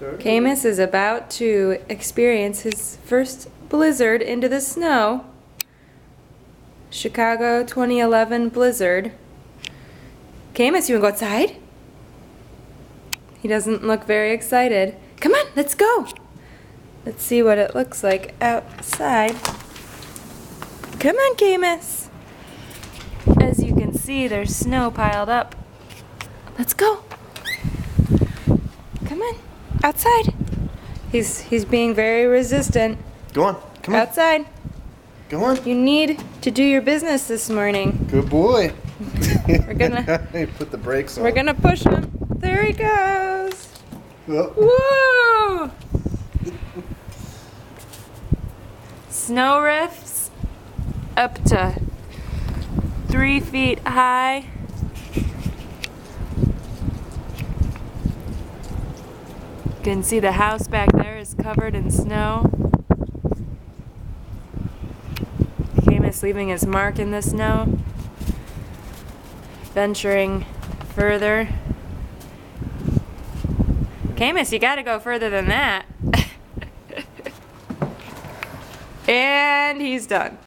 Caymus is about to experience his first blizzard into the snow. Chicago 2011 blizzard. Caymus, you wanna go outside? He doesn't look very excited. Come on, let's go. Let's see what it looks like outside. Come on, Caymus. As you can see, there's snow piled up. Let's go. Come on, outside. He's being very resistant. Go on, come on. Outside. Go on. You need to do your business this morning. Good boy. We're gonna put the brakes on. We're gonna push him. There he goes. Oh. Whoa! Snow rifts up to 3 feet high. You can see the house back there is covered in snow. Caymus leaving his mark in the snow. Venturing further. Caymus, you gotta go further than that. And he's done.